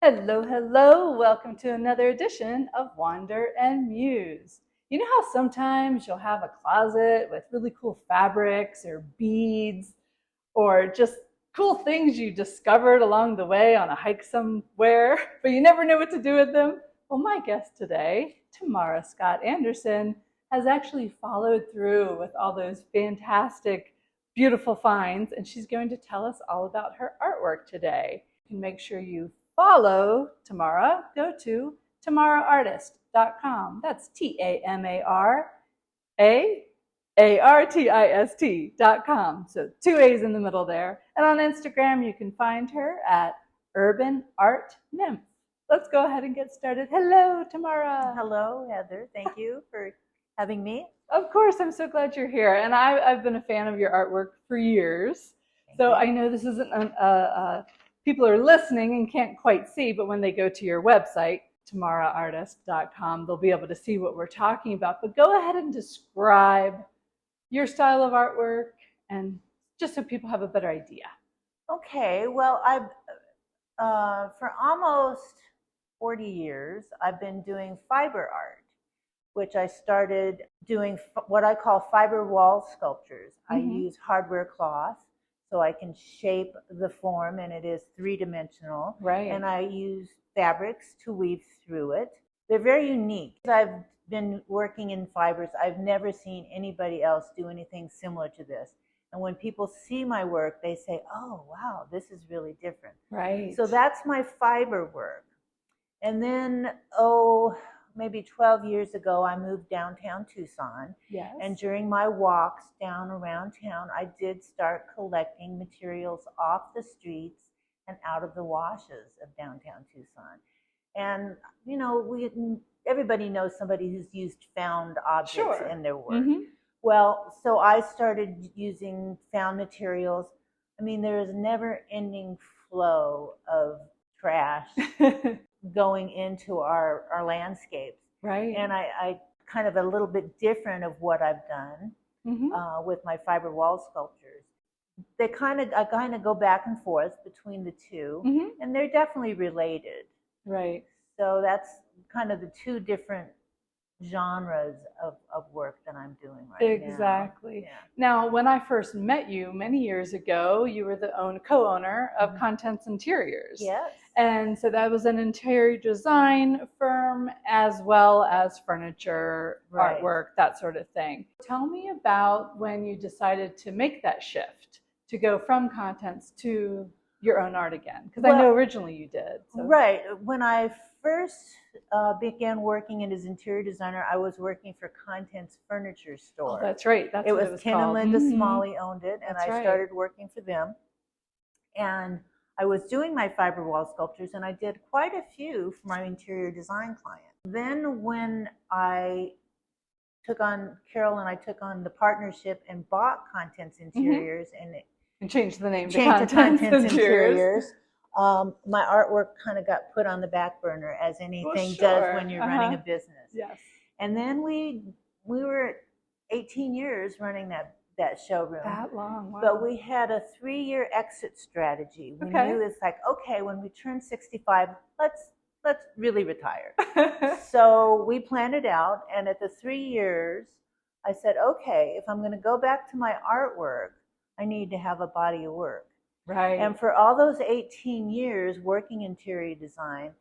Hello, hello. Welcome to another edition of Wander and Muse. You know how sometimes you'll have a closet with really cool fabrics or beads or just cool things you discovered along the way on a hike somewhere, but you never know what to do with them? Well, my guest today, Tamara Scott Anderson, has actually followed through with all those fantastic, beautiful finds, and she's going to tell us all about her artwork today. You can make sure you follow Tamara. Go to tamaraartist.com. That's TAMARAARTIST.com. So 2 A's in the middle there. And on Instagram, you can find her at Urban Art Nymph. Let's go ahead and get started. Hello, Tamara. Hello, Heather. Thank you for having me. Of course, I'm so glad you're here. And I've been a fan of your artwork for years. So I know this isn't people are listening and can't quite see, but when they go to your website, tamaraartist.com, they'll be able to see what we're talking about. But go ahead and describe your style of artwork, and just so people have a better idea. Okay, well, I've for almost 40 years, I've been doing fiber art, which I started doing what I call fiber wall sculptures. I use hardware cloth, so I can shape the form, and it is three-dimensional. Right. And I use fabrics to weave through it. They're very unique. I've been working in fibers. I've never seen anybody else do anything similar to this. And when people see my work, they say, oh, wow, this is really different. Right. So that's my fiber work. And then, maybe 12 years ago, I moved downtown Tucson. Yes. And during my walks down around town, I did start collecting materials off the streets and out of the washes of downtown Tucson. And, you know, everybody knows somebody who's used found objects in their work. Well, so I started using found materials. I mean, there is a never-ending flow of trash going into our landscapes. Right. And I kind of a little bit different of what I've done with my fiber wall sculptures. I kind of go back and forth between the two, and they're definitely related. Right. So that's kind of the two different genres of work that I'm doing right now. Exactly. Yeah. Now, when I first met you many years ago, you were the co-owner of Contents Interiors. Yes. And so that was an interior design firm as well as furniture, artwork, that sort of thing. Tell me about when you decided to make that shift to go from Contents to your own art again, because I know originally you did. So. Right. When I first began working as interior designer, I was working for Contents Furniture Store. Oh, that's right. That's what it was Ken called. and Linda Smalley owned it, and That's I started working for them. And I was doing my fiber wall sculptures, and I did quite a few for my interior design client. Then when Carol and I took on the partnership and bought Contents Interiors and changed the name to Contents Interiors. My artwork kind of got put on the back burner, as anything does when you're running a business. Yes. And then we were 18 years running that showroom. That long, wow. But we had a 3-year exit strategy. We knew it's like, okay, when we turn 65, let's really retire. So we planned it out, and at the 3 years, I said, okay, if I'm going to go back to my artwork, I need to have a body of work. Right. And for all those 18 years working interior design,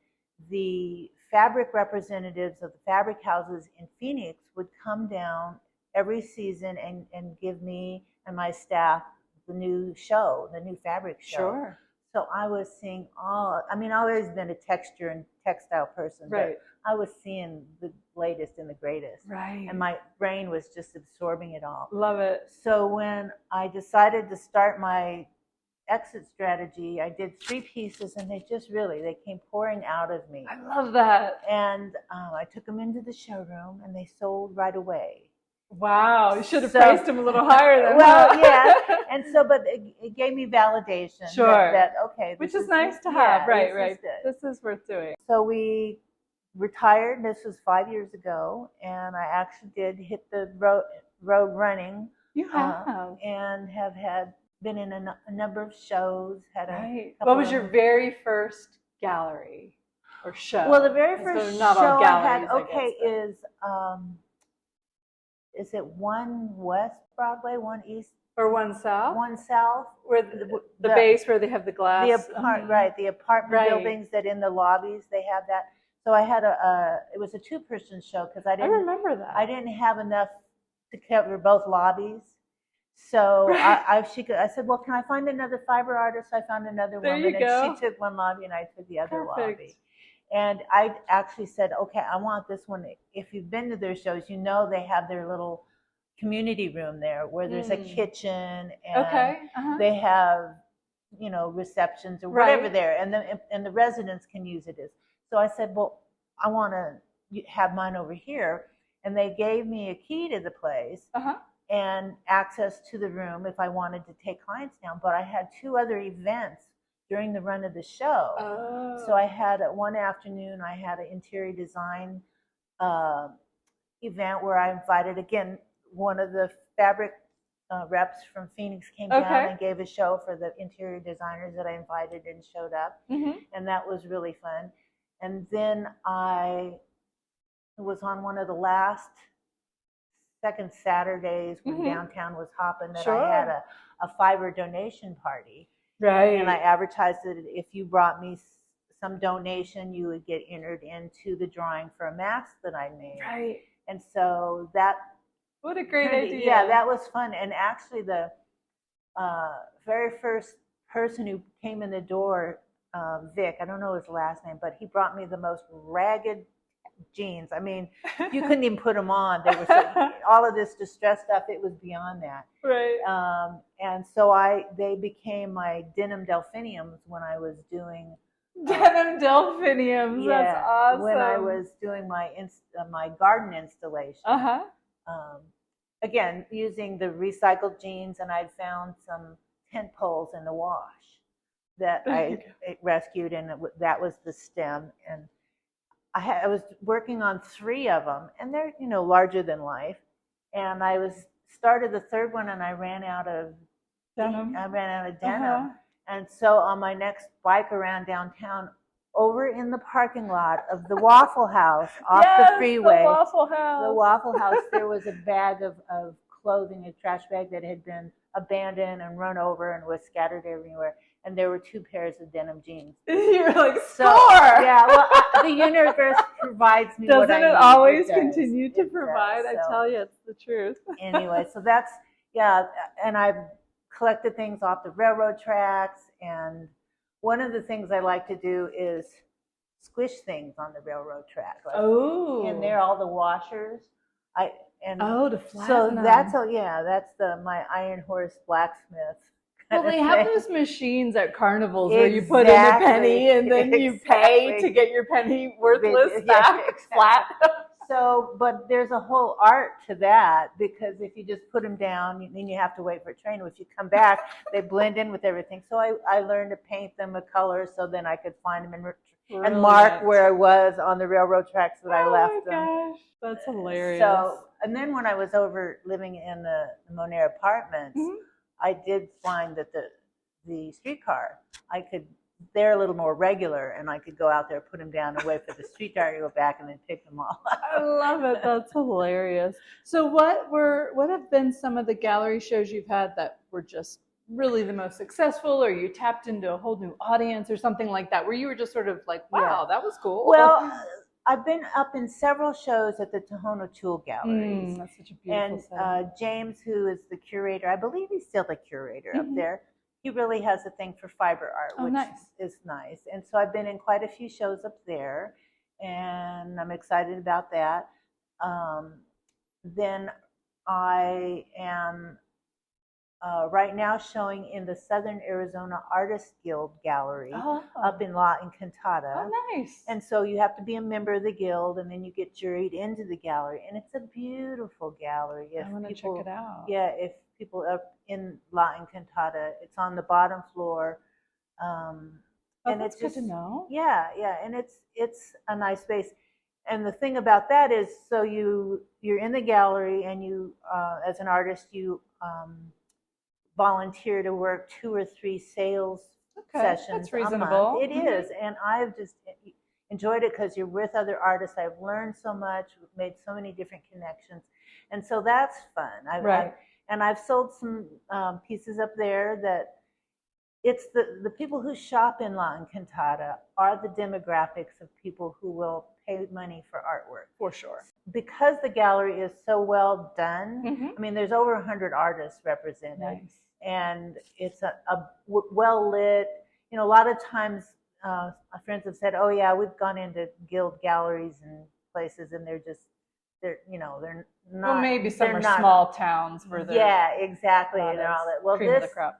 the fabric representatives of the fabric houses in Phoenix would come down every season and give me and my staff the new fabric show. Sure. So I was seeing I've always been a texture and textile person, but I was seeing the latest and the greatest. Right. And my brain was just absorbing it all. Love it. So when I decided to start my exit strategy, I did 3 pieces, and they came pouring out of me. I love that. And I took them into the showroom, and they sold right away. Wow, you should have priced them a little higher than that. Well, yeah. And so, but it gave me validation. Sure. That okay. Which is nice to have. Right. This is worth doing. So we retired. This was 5 years ago, and I actually did hit the road running. You have. And have been in a number of shows. What was your very first gallery or show? Well, the very first not show all I had, galleries, is it one West Broadway, one East, or one south? one South? Where the base where they have the glass. Right, the apartment buildings that in the lobbies they have that. So I had it was a two-person show because I remember that. I didn't have enough to cover both lobbies. So I said, well, can I find another fiber artist? I found another woman, and she took one lobby and I took the other lobby. And I actually said, okay, I want this one. If you've been to their shows, you know they have their little community room there where there's a kitchen and they have, you know, receptions or whatever there, and the residents can use it as. So I said, well, I want to have mine over here, and they gave me a key to the place and access to the room if I wanted to take clients down. But I had two other events during the run of the show. So I had one afternoon, I had an interior design event where I invited, again, one of the fabric reps from Phoenix came down and gave a show for the interior designers that I invited and showed up. And that was really fun. And then I was on one of the second Saturdays when downtown was hopping that I had a fiber donation party. Right. And I advertised that if you brought me some donation, you would get entered into the drawing for a mask that I made. Right. And so that. What a great idea. Yeah, that was fun. And actually the very first person who came in the door, Vic, I don't know his last name, but he brought me the most ragged jeans. I mean, you couldn't even put them on. They were all of this distressed stuff. It was beyond that. Right. And so they became my denim delphiniums when I was doing denim delphiniums. Yeah, that's awesome. When I was doing my garden installation. Again, using the recycled jeans, and I'd found some tent poles in the wash that I rescued, and that was the stem. And I was working on 3 of them, and they're, you know, larger than life. And I started the third one, and I ran out of denim. And so on my next bike around downtown, over in the parking lot of the Waffle House off the freeway, the Waffle House, there was a bag of clothing, a trash bag that had been abandoned and run over and was scattered everywhere. And there were 2 pairs of denim jeans. You were like, score! Yeah, well, the universe provides me what I need. Doesn't it always continue to provide? I tell you, it's the truth. Anyway, so that's, and I've collected things off the railroad tracks. And one of the things I like to do is squish things on the railroad track. Like, and they're all the washers. To flatten so them. That's my Iron Horse blacksmith. Well, they have those machines at carnivals where you put in a penny and then you pay to get your penny worthless back flat. So, but there's a whole art to that, because if you just put them down, then you have to wait for a train. If you come back, they blend in with everything. So I learned to paint them a color so then I could find them and mark where I was on the railroad tracks that I left them. Oh my gosh, that's hilarious. So, and then when I was over living in the Monaire apartments, I did find that the streetcar, they're a little more regular, and I could go out there, put them down, and wait for the streetcar to go back, and then pick them all up. I love it. That's hilarious. So what have been some of the gallery shows you've had that were just really the most successful, or you tapped into a whole new audience or something like that, where you were just sort of like, wow, that was cool? Well, I've been up in several shows at the Tohono Chul galleries. That's such a beautiful And James, who is the curator, I believe he's still the curator up there, he really has a thing for fiber art, which is nice. And so I've been in quite a few shows up there, and I'm excited about that. Then I am right now showing in the Southern Arizona Artists Guild Gallery up in La Encantada. Oh, nice. And so you have to be a member of the guild, and then you get juried into the gallery. And it's a beautiful gallery. I want to check it out. Yeah, if people are in La Encantada, it's on the bottom floor. And that's good to know. Yeah, and it's a nice space. And the thing about that is, so you're in the gallery, and you, as an artist, you volunteer to work 2 or 3 sales sessions That's a reasonable. month. It is, and I've just enjoyed it because you're with other artists. I've learned so much, we've made so many different connections, and so that's fun. I've sold some pieces up there that it's the people who shop in La Encantada are the demographics of people who will pay money for artwork. For sure. Because the gallery is so well done, I mean, there's over 100 artists represented. Nice. And it's a well lit. You know, a lot of times my friends have said, "Oh yeah, we've gone into guild galleries and places, and they're not." Well, maybe some are small towns where they're exactly, and all that. Well,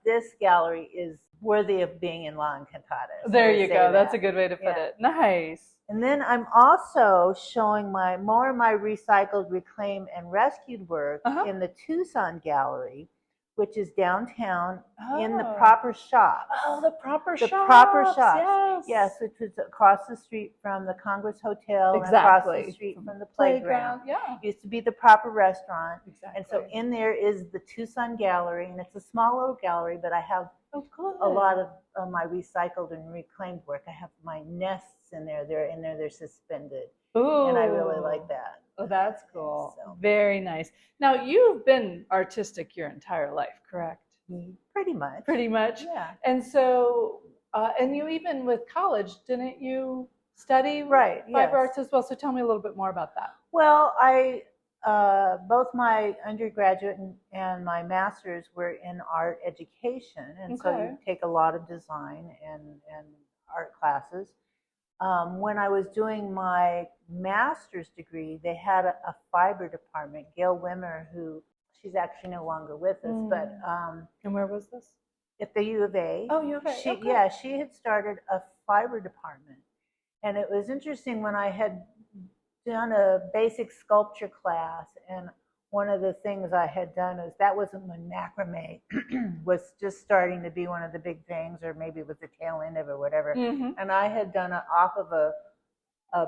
this gallery is worthy of being in La Encantada. So there you go. That's a good way to put it. Nice. And then I'm also showing more of my recycled, reclaimed, and rescued work in the Tucson Gallery, which is downtown in the proper shop. Oh, the proper shops. The proper shops. Yes, which is across the street from the Congress Hotel and across the street from the playground. Yeah. It used to be the proper restaurant. Exactly. And so in there is the Tucson Gallery, and it's a small little gallery, but I have a lot of my recycled and reclaimed work. I have my nests in there. They're in there. They're suspended. Ooh. And I really like that. Oh, that's cool. So. Very nice. Now, you've been artistic your entire life, correct? Pretty much. Pretty much? Yeah. And so, and you even with college, didn't you study fiber arts as well? So tell me a little bit more about that. Well, both my undergraduate and my master's were in art education. And so you take a lot of design and art classes. When I was doing my master's degree, they had a fiber department. Gayle Wimmer, she's actually no longer with us, but and where was this? At the U of A. Oh, U of A. She had started a fiber department, and it was interesting when I had done a basic sculpture class, and one of the things I had done is that wasn't when macrame was just starting to be one of the big things, or maybe it was the tail end of it or whatever. And I had done it off of a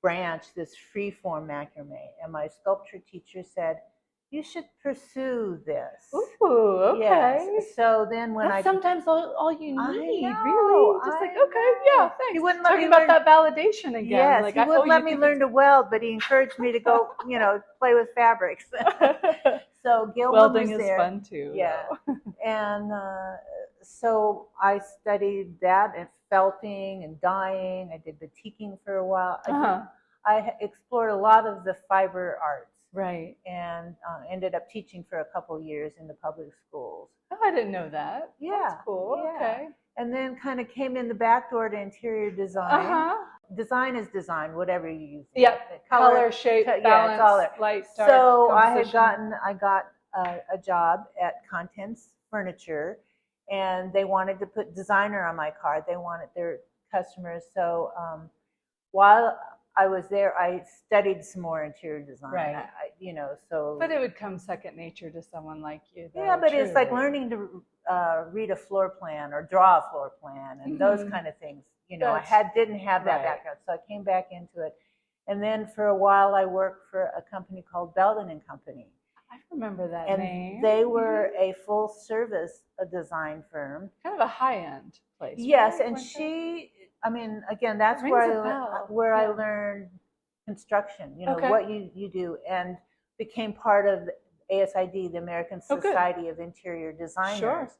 branch, this freeform macrame. And my sculpture teacher said, "You should pursue this." Ooh, okay. Yes. So then when sometimes all you need, really. Just like, yeah, thanks. He wouldn't let Talking about that validation again. Yes, like, he wouldn't let me learn to weld, but he encouraged me to go, play with fabrics. So Gayle welding was is there. Fun too. Yeah. And so I studied that and felting and dyeing. I did batiking for a while. I explored a lot of the fiber arts. Right. And ended up teaching for a couple years in the public schools. Oh, I didn't know that. Yeah. That's cool. Yeah. Okay. And then kind of came in the back door to interior design. Design is design, whatever you use. Yeah. Color, shape, balance, it's all there. Light, dark, so composition. I got a job at Contents Furniture, and they wanted to put designer on my card. They wanted their customers. So while I was there, I studied some more interior design. Right. But it would come second nature to someone like you. Though, yeah, but truly. It's like learning to read a floor plan or draw a floor plan and those kind of things. I didn't have that background, so I came back into it. And then for a while, I worked for a company called Belden Company. I remember that name. And they were a full-service design firm. Kind of a high-end place. Yes, right? And again, that's where I learned construction, what you do, and became part of the ASID, the American Society of Interior Designers. Sure.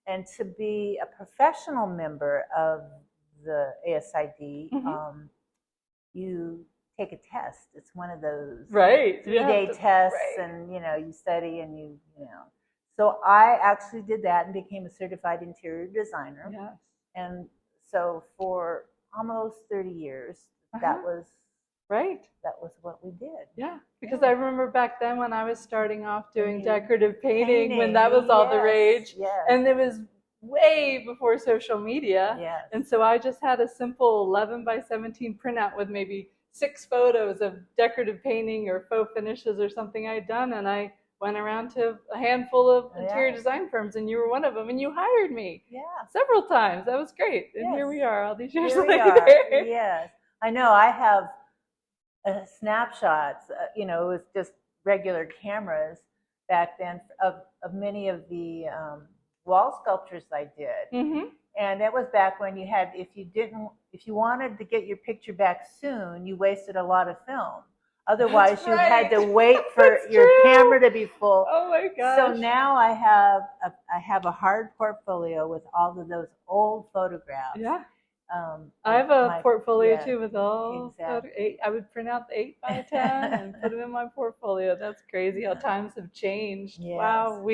And to be a professional member of the ASID, you take a test. It's one of those 3-day tests, and you study and you know. So I actually did that and became a certified interior designer. Yes. And so for almost 30 years, that was what we did. Yeah, because I remember back then when I was starting off doing decorative painting, when that was all the rage, and it was way before social media. Yes. And so I just had a simple 11 by 17 printout with maybe 6 photos of decorative painting or faux finishes or something I'd done, and I went around to a handful of interior design firms, and you were one of them, and you hired me several times. That was great. And here we are all these years later. Yes. I know. I have snapshots, it was just regular cameras back then of many of the wall sculptures I did. Mm-hmm. And that was back when you had, if you wanted to get your picture back soon, you wasted a lot of film. Otherwise, That's you right. had to wait for That's your true. camera to be full. Oh my gosh. So now I have a hard portfolio with all of those old photographs. Yeah. I have a portfolio too with all exactly. I would print out the 8x10 and put them in my portfolio. That's crazy how times have changed. Yes. Wow,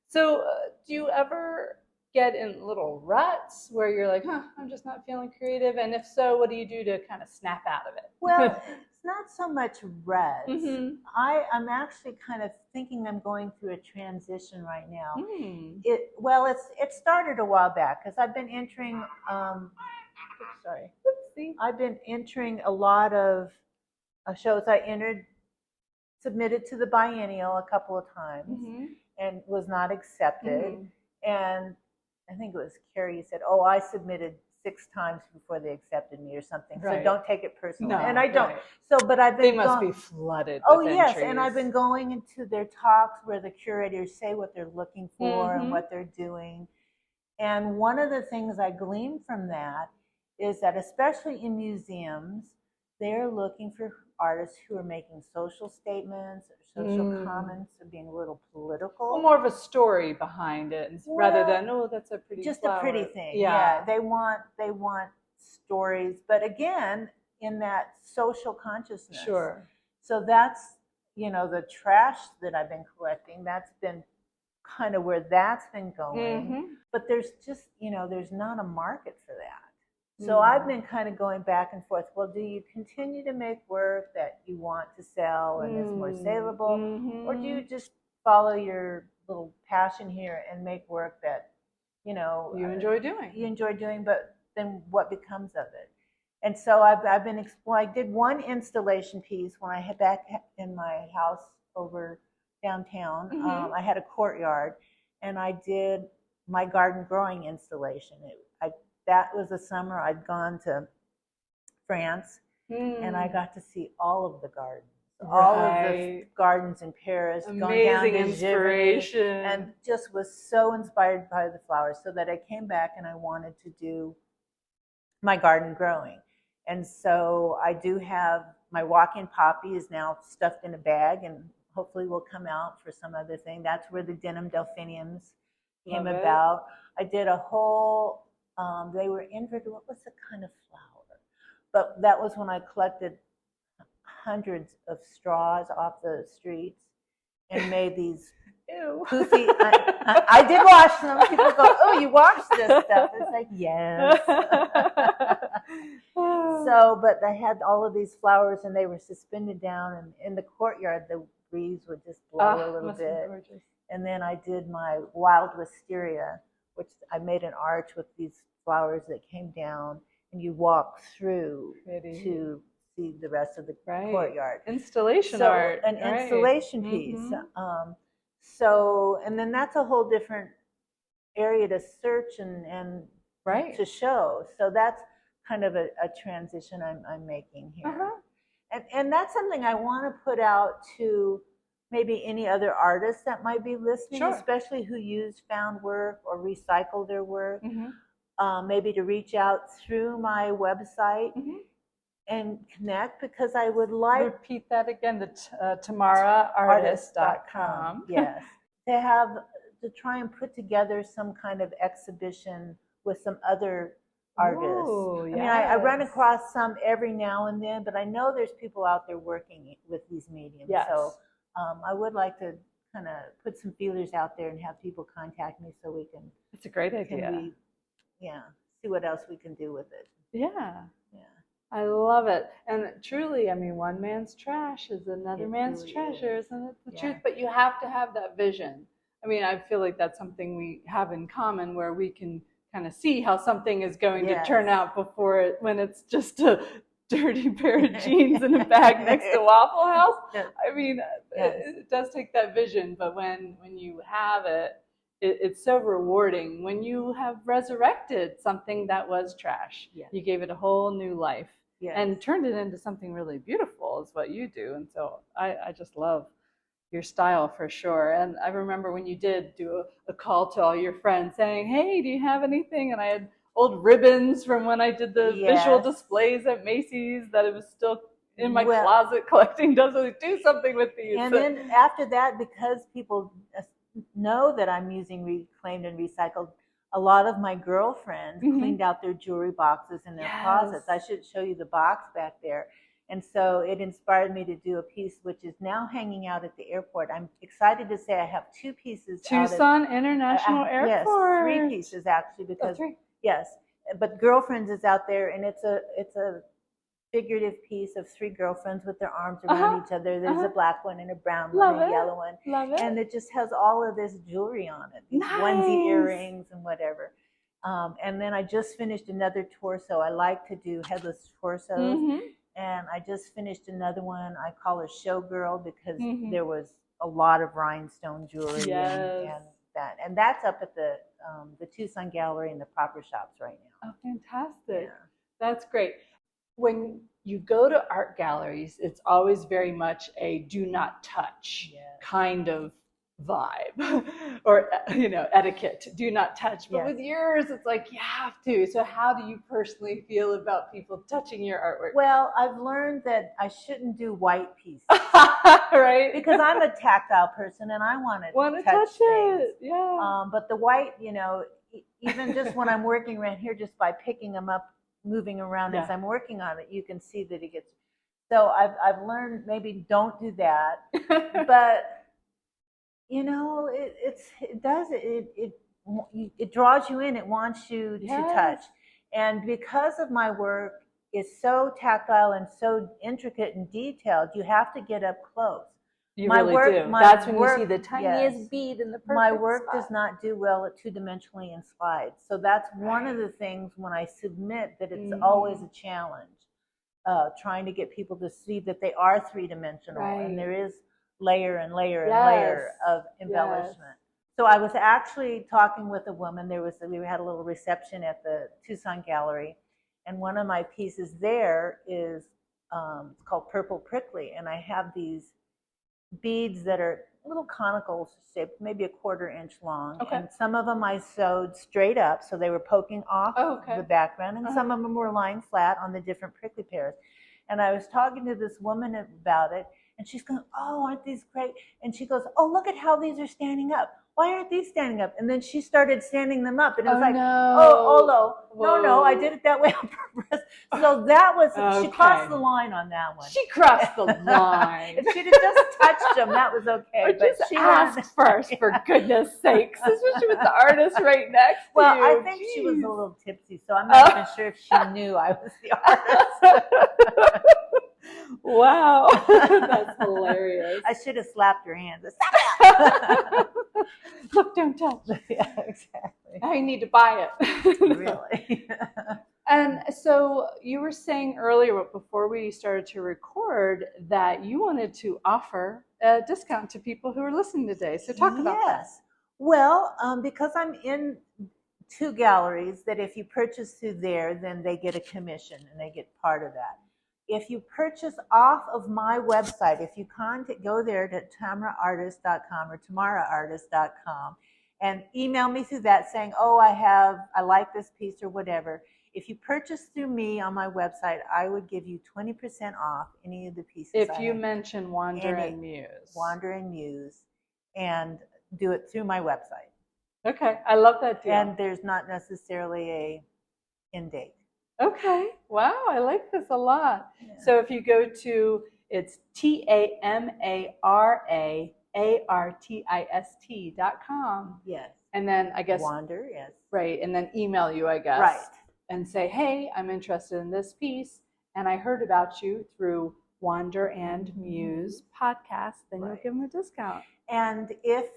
So, do you ever get in little ruts where you're like, I'm just not feeling creative? And if so, what do you do to kind of snap out of it? Well, it's not so much ruts. Mm-hmm. I'm actually kind of thinking I'm going through a transition right now. Mm. It started a while back because I've been entering. I've been entering a lot of shows. Submitted to the Biennial a couple of times, mm-hmm. and was not accepted. Mm-hmm. And I think it was Carrie who said, "Oh, I submitted 6 times before they accepted me or something." Right. So don't take it personally. No, and I don't. Right. So, but I've been. They must be flooded. Oh with yes, and I've been going into their talks where the curators say what they're looking for, mm-hmm. and what they're doing. And one of the things I gleaned from that is that, especially in museums, they're looking for artists who are making social statements, or social comments, or being a little political. Well, more of a story behind it, rather than that's a pretty just flower. A pretty thing. Yeah, they want stories, but again, in that social consciousness. Sure. So that's the trash that I've been collecting. That's been kind of where that's been going. Mm-hmm. But there's just there's not a market for that. So I've been kind of going back and forth. Well, do you continue to make work that you want to sell and is more saleable? Mm-hmm. Or do you just follow your little passion here and make work that, you enjoy doing? You enjoy doing, but then what becomes of it? And so I've been exploring. I did one installation piece when I had back in my house over downtown. Mm-hmm. I had a courtyard, and I did my garden growing installation. That was the summer I'd gone to France, and I got to see all of the gardens, all of the gardens in Paris, amazing going down to inspiration, Giverny, and just was so inspired by the flowers, so that I came back and I wanted to do my garden growing. And so I do have my walk-in poppy is now stuffed in a bag, and hopefully will come out for some other thing. That's where the denim delphiniums came about. I did a whole. They were inverted. What was the kind of flower? But that was when I collected hundreds of straws off the streets and made these poofy. I did wash them. People go, "Oh, you washed this stuff?" It's like, yes. So, but I had all of these flowers, and they were suspended down, and in the courtyard, the breeze would just blow a little bit. And then I did my wild wisteria, which I made an arch with these flowers that came down, and you walk through to see the rest of the courtyard. Installation art. An installation piece. Mm-hmm. And then that's a whole different area to search and to show. So that's kind of a transition I'm making here. Uh-huh. And that's something I want to put out to maybe any other artists that might be listening, especially who use found work or recycle their work. Mm-hmm. Maybe to reach out through my website and connect, because I would like... Repeat that again, the tamaraartist.com. Yes. To try and put together some kind of exhibition with some other artists. Ooh, yes. I mean, I run across some every now and then, but I know there's people out there working with these mediums. Yes. So I would like to kind of put some feelers out there and have people contact me so we can... It's a great idea. See what else we can do with it. Yeah. I love it. And truly, I mean, one man's trash is another man's treasure, isn't it the truth? But you have to have that vision. I mean, I feel like that's something we have in common, where we can kind of see how something is going to turn out when it's just a dirty pair of jeans in a bag next to Waffle House. I mean, it does take that vision, but when you have it, it's so rewarding when you have resurrected something that was trash. Yes. You gave it a whole new life and turned it into something really beautiful is what you do. And so I just love your style for sure. And I remember when you did do a call to all your friends saying, hey, do you have anything? And I had old ribbons from when I did the visual displays at Macy's that it was still in my closet collecting. Doesn't do something with these. And then after that, because people know that I'm using reclaimed and recycled, a lot of my girlfriends cleaned out their jewelry boxes in their closets. I should show you the box back there. And so it inspired me to do a piece which is now hanging out at the airport. I'm excited to say I have 2 pieces. Tucson International Airport. Yes, 3 pieces actually, because yes, but Girlfriends is out there, and it's a figurative piece of 3 girlfriends with their arms around each other. There's a black one and a brown one and a yellow one. Love it. And it just has all of this jewelry on it, these onesie earrings and whatever. And then I just finished another torso. I like to do headless torsos. And I just finished another one. I call her Showgirl because there was a lot of rhinestone jewelry and that. And that's up at the Tucson Gallery and the Proper Shops right now. Oh, fantastic. Yeah. That's great. When you go to art galleries, it's always very much a do not touch kind of vibe or, you know, etiquette, do not touch. But with yours, it's like you have to. So how do you personally feel about people touching your artwork? Well, I've learned that I shouldn't do white pieces. Right? Because I'm a tactile person and I want to touch things. It. Yeah. But the white, you know, even just when I'm working around here, just by picking them up, moving around as I'm working on it, you can see that it gets. So I've learned maybe don't do that, but you know it draws you in. It wants you to touch, and because of my work is so tactile and so intricate and detailed, you have to get up close. You really do. That's when you see the tiniest bead in the perfect My work spot. does not do well at 2-dimensionally in slides. So that's one of the things when I submit that it's always a challenge, trying to get people to see that they are 3-dimensional and there is layer and layer and layer of embellishment. So I was actually talking with a woman. We had a little reception at the Tucson Gallery, and one of my pieces there is it's called Purple Prickly, and I have these beads that are little conical shaped, maybe a 1/4 inch long. And some of them I sewed straight up, so they were poking off the background, and some of them were lying flat on the different prickly pears. And I was talking to this woman about it, and she's going, oh, aren't these great? And she goes, oh, look at how these are standing up. Why aren't these standing up? And then she started standing them up, and it was no, I did it that way on purpose. So that was, she crossed the line on that one. She crossed the line. If she'd have just touched them, that was okay. Or but she asked first, for goodness sakes, especially with the artist right next to you. Well, I think she was a little tipsy, so I'm not even sure if she knew I was the artist. Wow, that's hilarious. I should have slapped her hand. Stop it! Look, don't touch. Yeah, exactly. I need to buy it. Really. And so you were saying earlier, before we started to record, that you wanted to offer a discount to people who are listening today. So talk about that. Yes. Well, because I'm in 2 galleries, that if you purchase through there, then they get a commission and they get part of that. If you purchase off of my website, if you go there to tamaraartist.com or tamaraartist.com and email me through that saying, oh, I like this piece or whatever. If you purchase through me on my website, I would give you 20% off any of the pieces. If you mention Wander and Muse. Wander and Muse, and do it through my website. Okay, I love that deal. And there's not necessarily a end date. Okay. Wow, I like this a lot. Yeah. So if you go to, it's TamaraArtist.com. Yes. And then I guess Wander, yes. Right. And then email you, I guess. Right. And say, hey, I'm interested in this piece, and I heard about you through Wander and Muse podcast, then you'll give them a discount. And if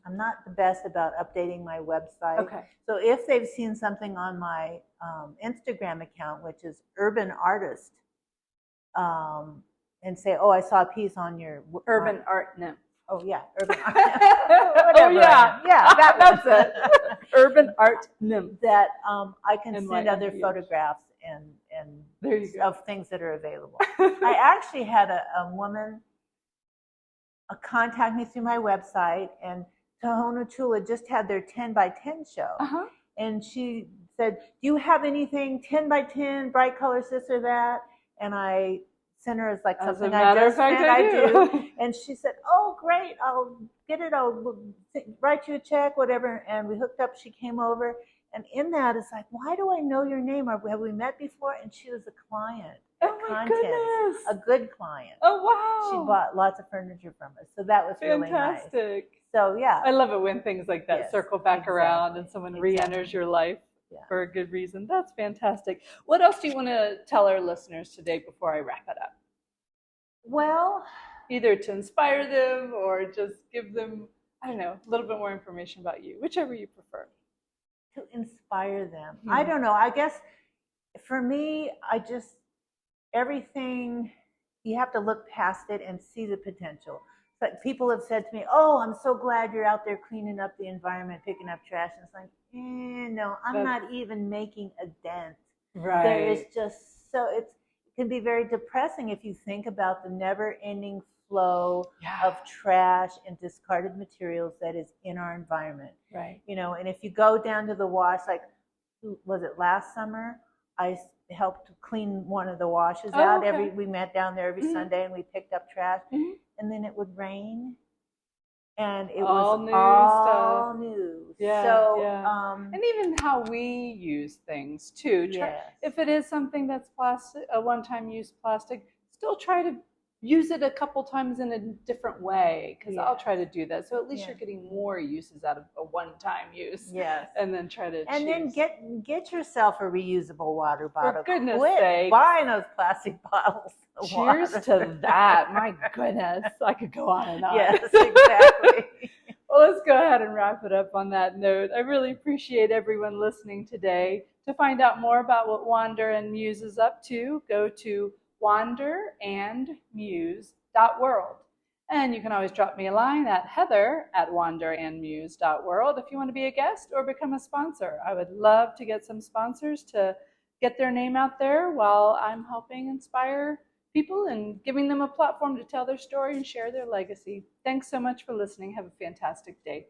I'm not the best about updating my website. Okay. So if they've seen something on my Instagram account, which is Urban Artist, and say, oh, I saw a piece on your Urban Art Nymph. Oh yeah, Urban Art Nymph. Whatever. Oh yeah, that's it. Urban Art Nymph. That I can send other photographs and there you go. of things that are available. I actually had a woman contact me through my website, and Tohono Chul had just had their 10 by 10 show. And she said, do you have anything 10 by 10, bright colors, this or that? And I sent her as like something I just said I do. And she said, oh, great, I'll get it. I'll write you a check, whatever. And we hooked up. She came over. And in that, it's like, why do I know your name? Have we met before? And she was a client. Oh my goodness. A good client. Oh, wow. She bought lots of furniture from us. So that was really nice. Fantastic. So, yeah. I love it when things like that circle back around and someone re-enters your life for a good reason. That's fantastic. What else do you want to tell our listeners today before I wrap it up? Well, either to inspire them or just give them, I don't know, a little bit more information about you, whichever you prefer. To inspire them. I don't know. I guess for me, everything, you have to look past it and see the potential. But people have said to me, oh, I'm so glad you're out there cleaning up the environment, picking up trash. And it's like, no, I'm not even making a dent. Right. There is just it can be very depressing if you think about the never-ending flow of trash and discarded materials that is in our environment. Right. You know, and if you go down to the wash, like, was it last summer? I helped clean one of the washes out. We met down there every Sunday and we picked up trash. And then it would rain, and it was all new. Yeah, so, and even how we use things too. If it is something that's plastic, a one-time use plastic, still try to use it a couple times in a different way, because I'll try to do that. So at least you're getting more uses out of a one-time use. Yes. And then try to then get yourself a reusable water bottle. For goodness sake. Buying those plastic bottles. Cheers to that. My goodness. I could go on and on. Yes, exactly. Well, let's go ahead and wrap it up on that note. I really appreciate everyone listening today. To find out more about what Wander and Muse is up to, go to wanderandmuse.world. And you can always drop me a line at heather@wanderandmuse.world if you want to be a guest or become a sponsor. I would love to get some sponsors to get their name out there while I'm helping inspire people and giving them a platform to tell their story and share their legacy. Thanks so much for listening. Have a fantastic day.